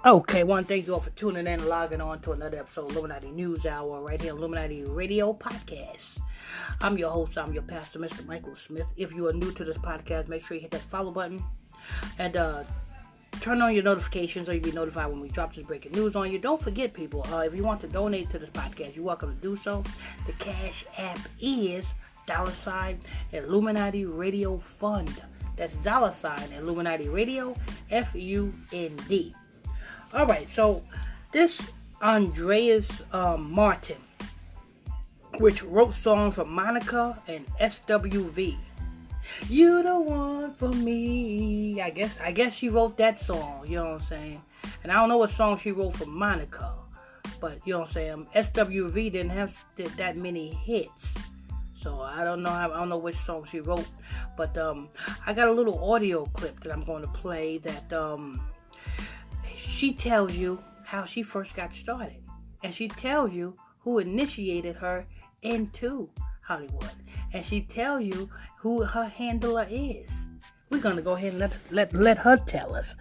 Okay, want to thank you all for tuning in and logging on to another episode of Illuminati News Hour right here on Illuminati Radio Podcast. I'm your host, I'm your pastor, Mr. Michael Smith. If you are new to this podcast, make sure you hit that follow button and turn on your notifications so you'll be notified when we drop this breaking news on you. Don't forget, people, if you want to donate to this podcast, you're welcome to do so. The Cash App is $ Illuminati Radio Fund. That's $ Illuminati Radio FUND. Alright, so this Andeea Martin, which wrote songs for Monica and SWV. You the one for me. I guess she wrote that song, you know what I'm saying? And I don't know what song she wrote for Monica, but you know what I'm saying? SWV didn't have that many hits. So I don't know which song she wrote, but I got a little audio clip that I'm going to play that she tells you how she first got started. And she tells you who initiated her into Hollywood. And she tells you who her handler is. We're going to go ahead and let her tell us.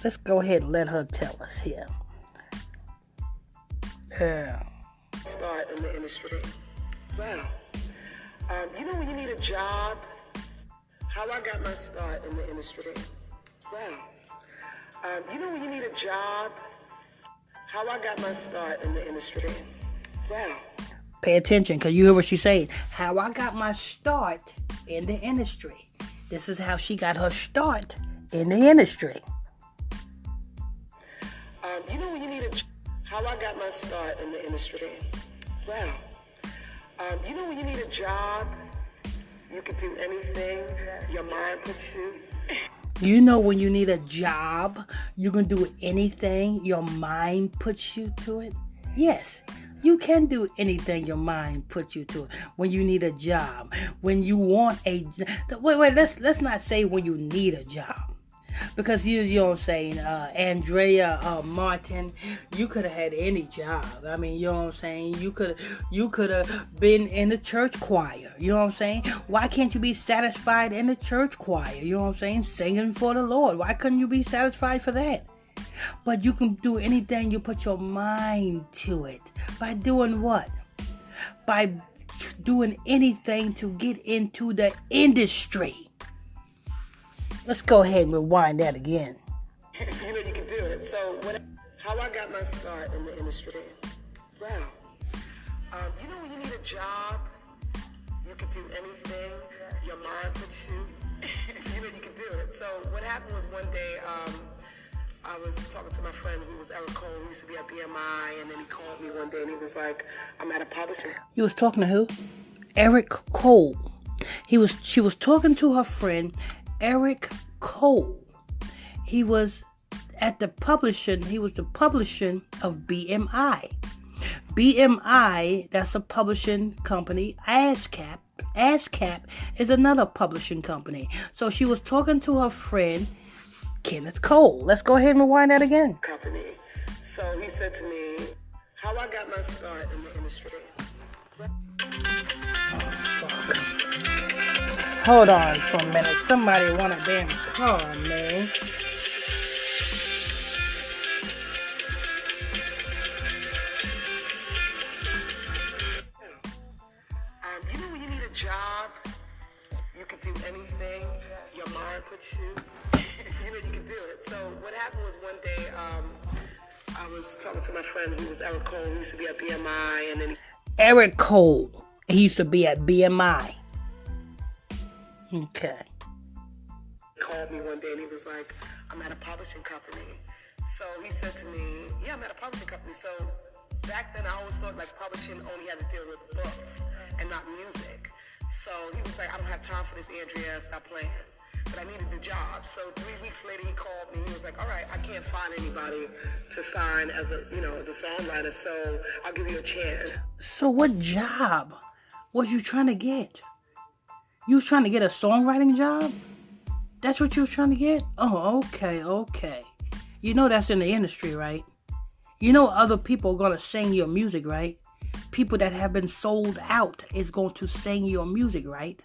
Let's go ahead and let her tell us here. Start in the industry. Wow. You know when you need a job? How I got my start in the industry. Wow. You know when you need a job? How I got my start in the industry. Wow. Pay attention, because you hear what she's saying. How I got my start in the industry. This is how she got her start in the industry. You know when you need a job? How I got my start in the industry. Wow. You know when you need a job? You can do anything your mind puts you. You know when you need a job, you can do anything your mind puts you to it? Yes, you can do anything your mind puts you to it. When you need a job, when you want a... Wait, let's not say when you need a job. Because you know what I'm saying, Andeea Martin, you could have had any job. I mean, you know what I'm saying? You could have been in the church choir. You know what I'm saying? Why can't you be satisfied in the church choir? You know what I'm saying? Singing for the Lord. Why couldn't you be satisfied for that? But you can do anything you put your mind to it. By doing what? By doing anything to get into the industry. Let's go ahead and rewind that again. You know you can do it. So how I got my start in the industry. Wow. You know when you need a job, you can do anything your mind puts you. You know you can do it. So what happened was one day I was talking to my friend who was Eric Cole, who used to be at BMI, and then he called me one day and he was like, I'm at a publisher. You was talking to who? Eric Cole. She was talking to her friend Eric Cole. He was at the publishing. He was the publishing of BMI. BMI, that's a publishing company. ASCAP is another publishing company. So she was talking to her friend Kenneth Cole. Let's go ahead and rewind that again. Company. So he said to me, how I got my start in the industry. Oh, fuck. Hold on for a minute. Somebody want a damn car, man. You know when you need a job, you can do anything your mind puts you. You know you can do it. So what happened was one day I was talking to my friend who was Eric Cole, who used to be at BMI, and then Eric Cole. He used to be at BMI. Okay. He called me one day and he was like, I'm at a publishing company. So he said to me, yeah, I'm at a publishing company. So back then I always thought like publishing only had to deal with books and not music. So he was like, I don't have time for this, Andeea, stop playing. But I needed the job. So 3 weeks later he called me. He was like, all right, I can't find anybody to sign as a songwriter, so I'll give you a chance. So what job was you trying to get? You was trying to get a songwriting job? That's what you was trying to get? Oh, okay. You know that's in the industry, right? You know other people are going to sing your music, right? People that have been sold out is going to sing your music, right?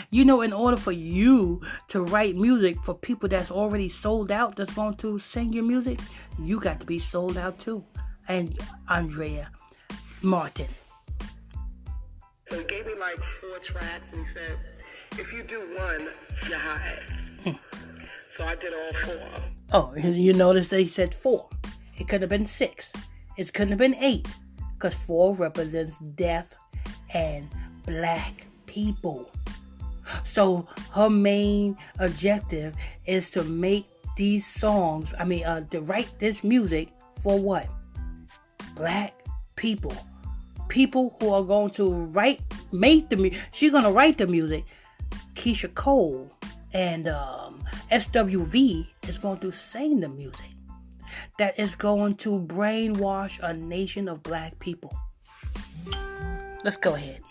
You know, in order for you to write music for people that's already sold out, that's going to sing your music, you got to be sold out too. And Andeea Martin. So he gave me like 4 tracks, and he said, if you do one, you're hired. So I did all 4. Oh, you notice they said 4. It could have been 6. It couldn't have been 8. Because 4 represents death and black people. So her main objective is to make these songs, to write this music for what? Black people. People who are going to make the music. She's going to write the music. Keisha Cole and SWV is going to sing the music. That is going to brainwash a nation of black people. Let's go ahead.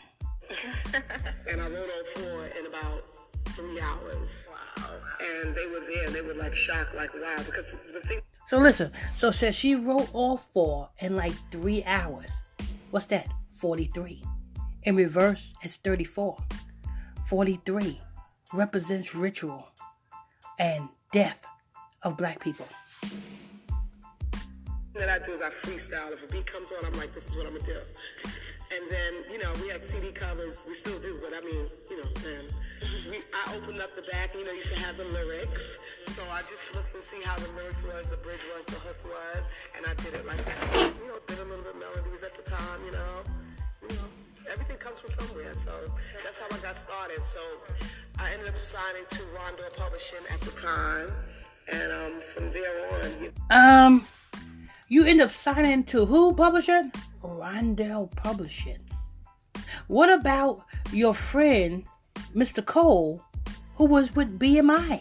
And I wrote all 4 in about 3 hours. Wow. And they were there, and they were like shocked, like, wow. Because the thing... So listen. So says she wrote all 4 in like 3 hours. What's that? 43. In reverse, it's 34. 43 represents ritual and death of black people. What I do is I freestyle. If a beat comes on, I'm like, this is what I'm going to do. And then, we had CD covers. We still do, but I opened up the back, and, used to have the lyrics. So I just looked and see how the lyrics was, the bridge was, the hook was, and I did it like that. Did a little bit of melodies at the time, everything comes from somewhere. So that's how I got started. So I ended up signing to Rondo Publishing at the time. And from there on... You end up signing to who publishing? Rondo Publishing. What about your friend, Mr. Cole, who was with BMI?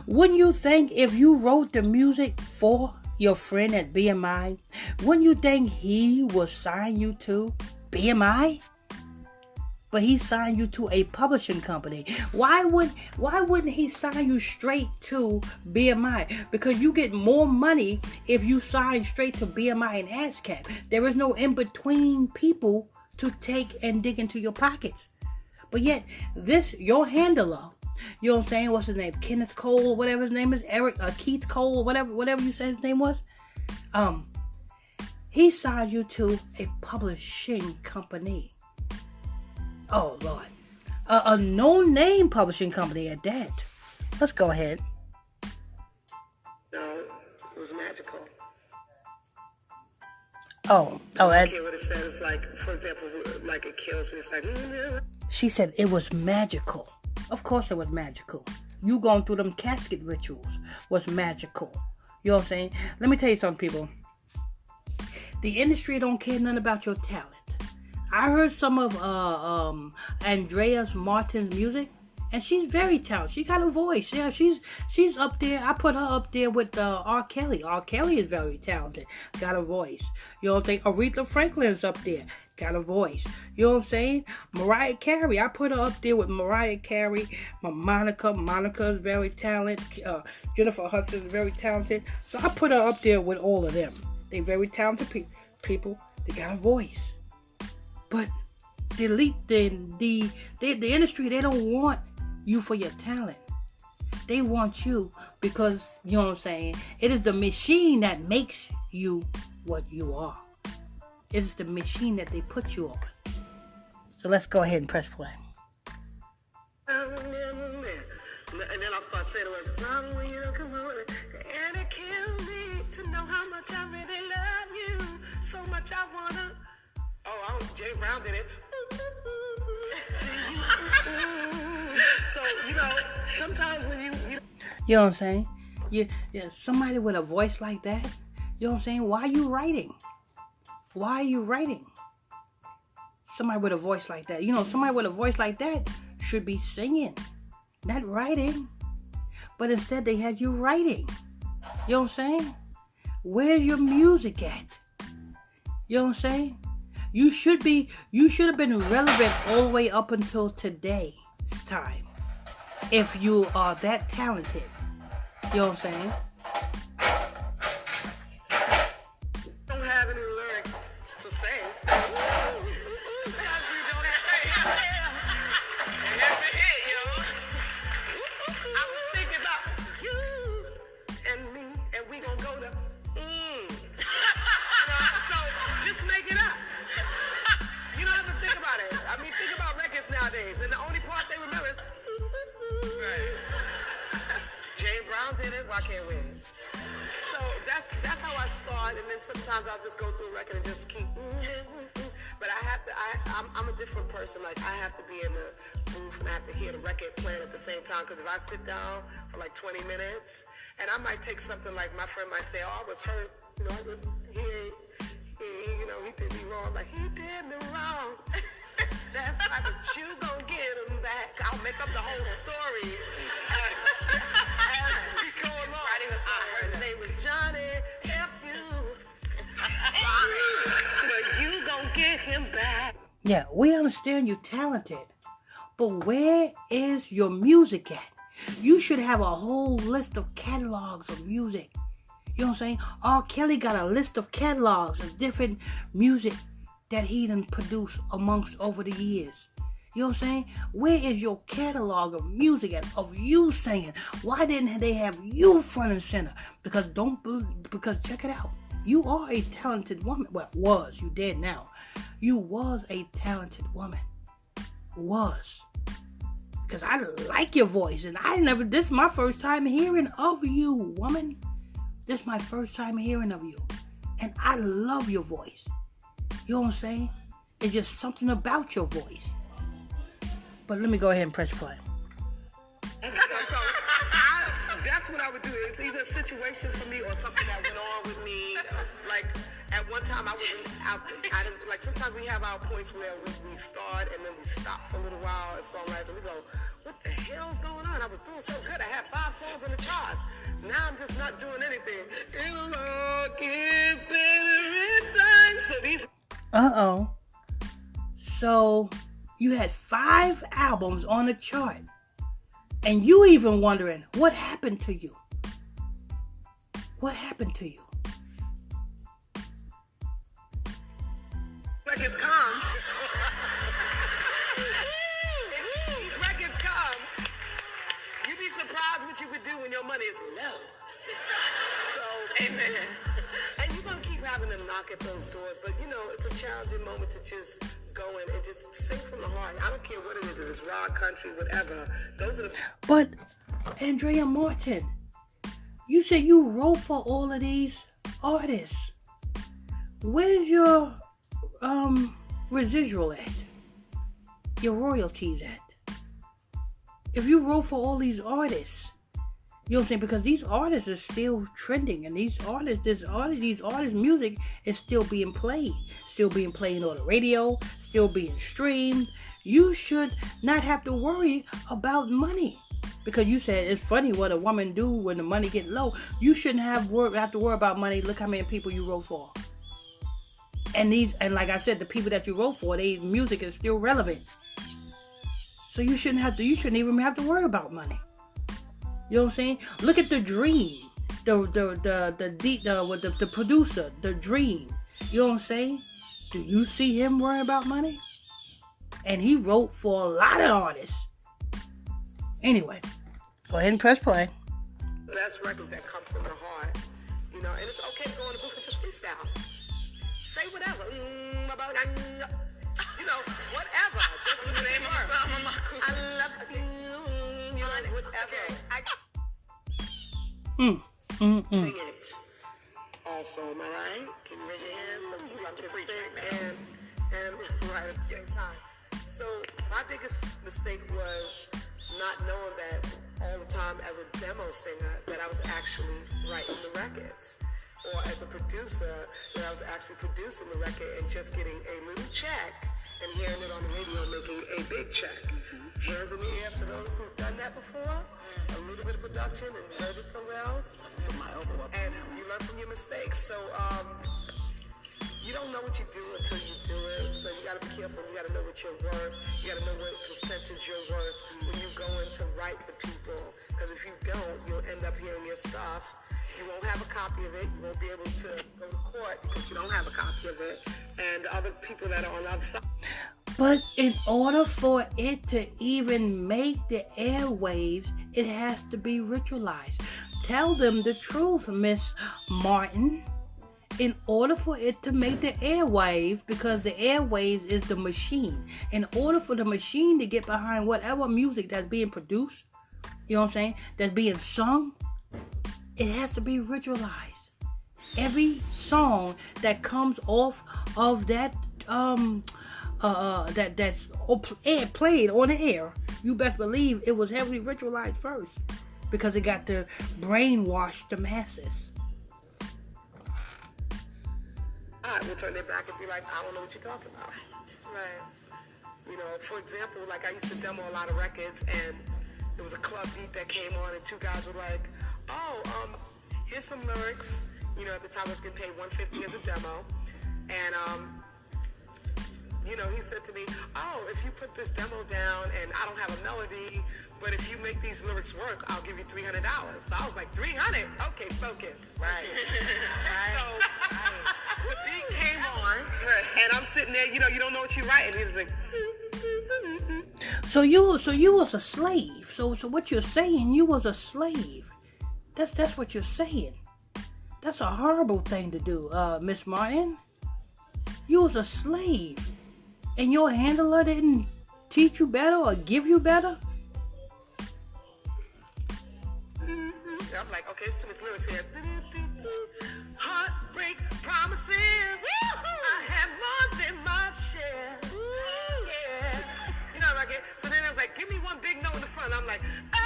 Wouldn't you think if you wrote the music for your friend at BMI, wouldn't you think he would sign you to BMI? But he signed you to a publishing company. Why wouldn't he sign you straight to BMI? Because you get more money if you sign straight to BMI and ASCAP. There is no in-between people to take and dig into your pockets. But yet, your handler, you know what I'm saying? What's his name? Kenneth Cole or whatever his name is? Keith Cole or whatever you said his name was. He signed you to a publishing company. Oh, Lord. A no-name publishing company at that. Let's go ahead. No, it was magical. Oh, I don't care what it says. It's like, for example, like it kills me. It's like... She said it was magical. Of course it was magical. You going through them casket rituals was magical. You know what I'm saying? Let me tell you something, people. The industry don't care nothing about your talent. I heard some of Andeea Martin's music, and she's very talented. She got a voice. Yeah, she's up there. I put her up there with R. Kelly. R. Kelly is very talented. Got a voice. You know what I'm saying? Aretha Franklin's up there. Got a voice. You know what I'm saying? Mariah Carey. I put her up there with Mariah Carey. Monica. Monica is very talented. Jennifer Hudson is very talented. So I put her up there with all of them. They're very talented people. They got a voice. But the industry, they don't want you for your talent. They want you because, you know what I'm saying, it is the machine that makes you what you are. It is the machine that they put you on. So let's go ahead and press play. And then I'll start saying the words, "Mommy, when you come on, and it kills me to know how much I really love you. So much I wanna." Oh, Jay Brown did it. So, sometimes when you know what I'm saying? Somebody with a voice like that, you know what I'm saying? Why are you writing? Why are you writing? Somebody with a voice like that. Somebody with a voice like that should be singing, not writing. But instead they had you writing. You know what I'm saying? Where's your music at? You know what I'm saying? You should have been relevant all the way up until today's time. If you are that talented. You know what I'm saying? Don't have any lyrics to say. Sometimes you don't have. And hit, yo. I was thinking about you and me, and we gonna go to so just make it up. You don't have to think about it. I mean, think about records nowadays, and the only part they remember is right. James Brown did it, why can't we? So that's how I start, and then sometimes I'll just go through a record and just keep. But I'm a different person. Like, I have to be in the booth and I have to hear the record playing at the same time. Because if I sit down for like 20 minutes, and I might take something like my friend might say, oh, I was hurt. You know, he did me wrong. Like, he did me wrong. That's why, but you gonna get him back. I'll make up the whole story as we go along. His name was Johnny. F you. But you gonna get him back. Yeah, we understand you're talented, but where is your music at? You should have a whole list of catalogs of music. You know what I'm saying? R. Kelly got a list of catalogs of different music that he done produced amongst over the years. You know what I'm saying? Where is your catalog of music and of you singing? Why didn't they have you front and center? Because check it out. You are a talented woman. Well, you dead now. You was a talented woman. Was. Because I like your voice. And this is my first time hearing of you, woman. This is my first time hearing of you. And I love your voice. You know what I'm saying? It's just something about your voice. But let me go ahead and press play. That's what I would do. It's either a situation for me or something that went on with me. Like, at one time I didn't, like, sometimes we have our points where we start and then we stop for a little while as songwriters and we go, what the hell's going on? I was doing so good. I had 5 songs in the chart. Now I'm just not doing anything. It'll all get better in time. So these... So you had 5 albums on the chart. And you even wondering, what happened to you? What happened to you? Records come. These records come. You'd be surprised what you could do when your money is low. So, amen. And you're going to keep having to knock at those doors. But, it's a challenging moment to just go in and just sing from the heart. I don't care what it is, if it's rock, country, whatever. Those are the... But, Andeea Martin, you said you wrote for all of these artists. Where's your residual at? Your royalties at? If you wrote for all these artists, you know what I'm saying? Because these artists are still trending, and these artists' music is still being played on the radio, still being streamed. You should not have to worry about money. Because you said it's funny what a woman do when the money get low. You shouldn't have to worry about money. Look how many people you wrote for. And like I said, the people that you wrote for, their music is still relevant. So you shouldn't even have to worry about money. You know what I'm saying? Look at The Dream. The producer, The Dream. You know what I'm saying? Do you see him worry about money? And he wrote for a lot of artists. Anyway, go ahead and press play. Best records that come from the heart, and it's okay to go in the booth and just freestyle. Say whatever, whatever. Just the name of I love you, whatever. Sing it. Also, am I right? Can you raise your hands so you can sing and write at the same time? So my biggest mistake was not knowing that all the time as a demo singer that I was actually writing the records, or as a producer that I was actually producing the record and just getting a little check and hearing it on the radio making a big check. Hands in the air for those who've done that before. A little bit of production and heard it somewhere else. And you learn from your mistakes. So you don't know what you do until you do it. So you got to be careful. You got to know what you're worth. You got to know what percentage you're worth when you go in to write the people. Because if you don't, you'll end up hearing your stuff. You won't have a copy of it. You won't be able to go to court because you don't have a copy of it. And other people that are on the other side. But in order for it to even make the airwaves, it has to be ritualized. Tell them the truth, Miss Martin. In order for it to make the airwaves, because the airwaves is the machine. In order for the machine to get behind whatever music that's being produced, you know what I'm saying, that's being sung, it has to be ritualized. Every song that comes off of that that's played on the air, you best believe it was heavily ritualized first, because it got to brainwash the masses. Will turn their back and be like, I don't know what you're talking about. Right. You know, for example, like I used to demo a lot of records, and there was a club beat that came on, and two guys were like, here's some lyrics. You know, at the time I was getting paid $150 as a demo. And, you know, he said to me, if you put this demo down and I don't have a melody, but if you make these lyrics work, I'll give you $300. So I was like, $300? Okay, focus. Right. So the beat came on, and I'm sitting there, you know, you don't know what you're writing. He's like, So you was a slave. So what you're saying, you was a slave. That's what you're saying. That's a horrible thing to do, Miss Martin. You was a slave, and your handler didn't teach you better or give you better. I'm like, okay, it's too much lyrics here. Heartbreak promises. I have more than my share. Yeah. You know, like it. So then I was like, give me one big note in the front. I'm like, yeah.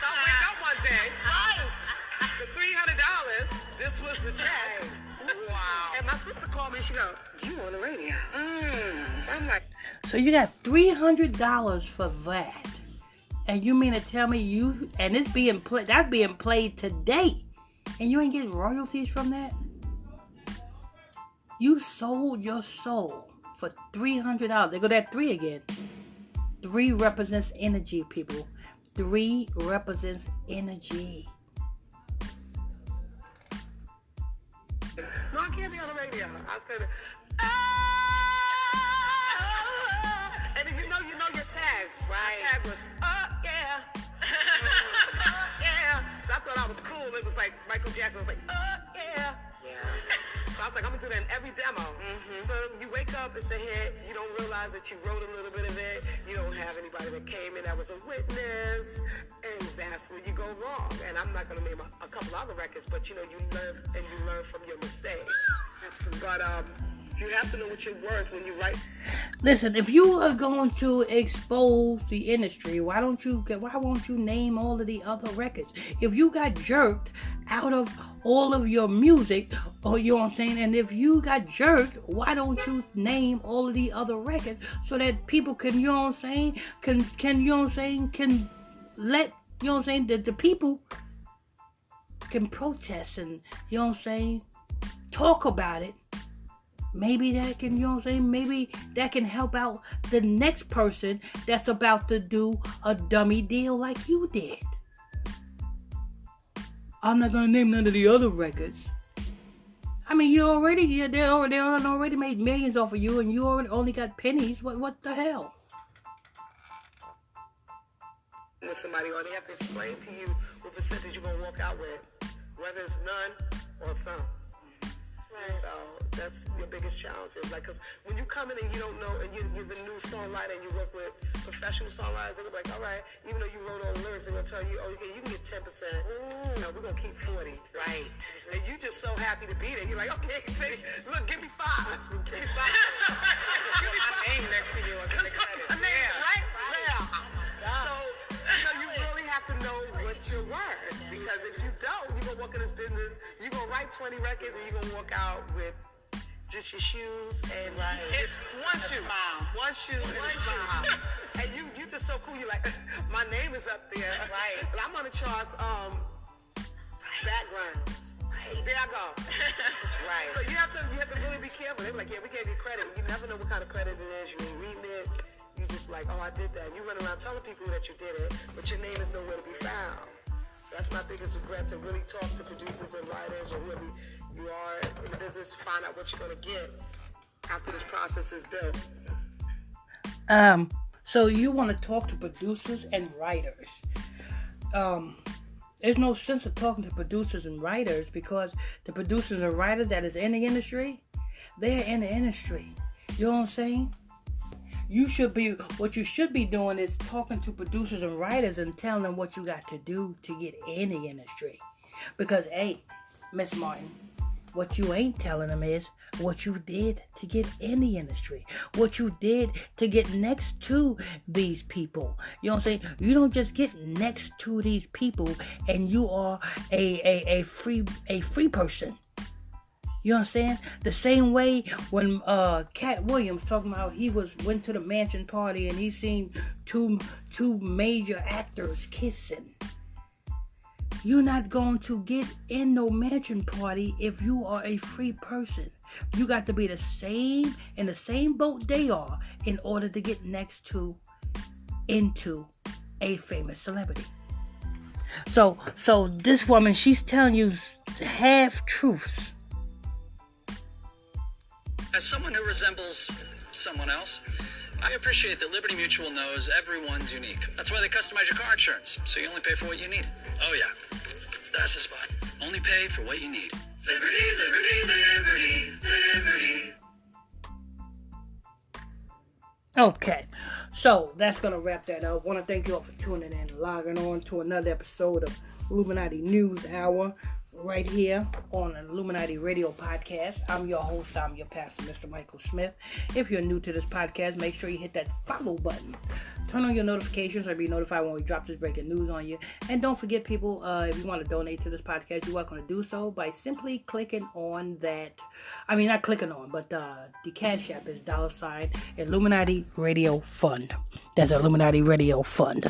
So I wake up one day. The $300, this was the check. Wow. And my sister called me and she goes, you on the radio. I'm like, so you got $300 for that. And you mean to tell me and it's being played, that's being played today, and you ain't getting royalties from that? You sold your soul for $300. There go that 3 again. 3 represents energy, people. 3 represents energy. No, I can't be on the radio. I said, and then you know your tags. Right. My tag was, yeah. Yeah. So I thought I was cool. It was like Michael Jackson was like, yeah. So I was like, I'm going to do that in every demo. So you wake up, it's a hit. You don't realize that you wrote a little bit of it. You don't have anybody that came in that was a witness. And that's where you go wrong. And I'm not going to name a couple other records, but you know, you learn from your mistakes. But you have to know what you're worth when you write. Listen, if you are going to expose the industry, why won't you name all of the other records? If you got jerked out of all of your music, or you know what I'm saying, and if you got jerked, why don't you name all of the other records so that people can, you know what I'm saying, can you know what I'm saying, can let, you know what I'm saying, that the people can protest and, you know what I'm saying, talk about it. Maybe that can, you know what I'm saying, maybe that can help out the next person that's about to do a dummy deal like you did. I'm not going to name none of the other records. I mean, they already made millions off of you, and you only got pennies. What the hell? With somebody, or they have to explain to you what percentage you're going to walk out with, whether it's none or some. So that's your biggest challenge. Is like, because when you come in and you don't know, and you're the new songwriter and you work with professional songwriters, they're like, all right, even though you wrote all the lyrics, they're going to tell you, okay, you can get 10%. No, we're going to keep 40. Right. And you just so happy to be there. You're like, okay, look, give me 5. Give me 5. Give me 5. Name next to you. A name, right? Yeah. So, you really have to know what you're worth. Because if you don't, you're going to walk in this business, you're going to write 20 records, and you're going to walk out with just your shoes and one shoe. One shoe. And you just so cool. You're like, my name is up there. Right. But I'm going to charge backgrounds. Right. There I go. Right. So you have to really be careful. They're like, yeah, we gave you credit. You never know what kind of credit it is. You ain't reading it. You just like, oh, I did that. You run around telling people that you did it, but your name is nowhere to be found. So that's my biggest regret, to really talk to producers and writers or whoever You are in the business to find out what you're going to get after this process is built. So you want to talk to producers and writers. There's no sense of talking to producers and writers because the producers and writers that is in the industry, they're in the industry. You know what I'm saying? What you should be doing is talking to producers and writers and telling them what you got to do to get in the industry. Because, hey, Miss Martin, what you ain't telling them is what you did to get in the industry. What you did to get next to these people. You know what I'm saying? You don't just get next to these people and you are a free person. You know what I'm saying? The same way when Cat Williams talking about he went to the mansion party and he seen two major actors kissing. You're not going to get in no mansion party if you are a free person. You got to be in the same boat they are in order to get into a famous celebrity. So this woman, she's telling you half truths. As someone who resembles someone else, I appreciate that Liberty Mutual knows everyone's unique. That's why they customize your car insurance, so you only pay for what you need. Oh yeah, that's the spot. Only pay for what you need. Liberty, liberty, liberty, liberty. Okay, so that's going to wrap that up. I want to thank you all for tuning in and logging on to another episode of Illuminati News Hour right here on the Illuminati Radio Podcast. I'm your host, I'm your pastor, Mr. Michael Smith. If you're new to this podcast, make sure you hit that follow button. Turn on your notifications or be notified when we drop this breaking news on you. And don't forget, people, if you want to donate to this podcast, you're welcome to do so by simply clicking on that. I mean, not clicking on, but the Cash App is $ Illuminati Radio Fund. That's Illuminati Radio Fund.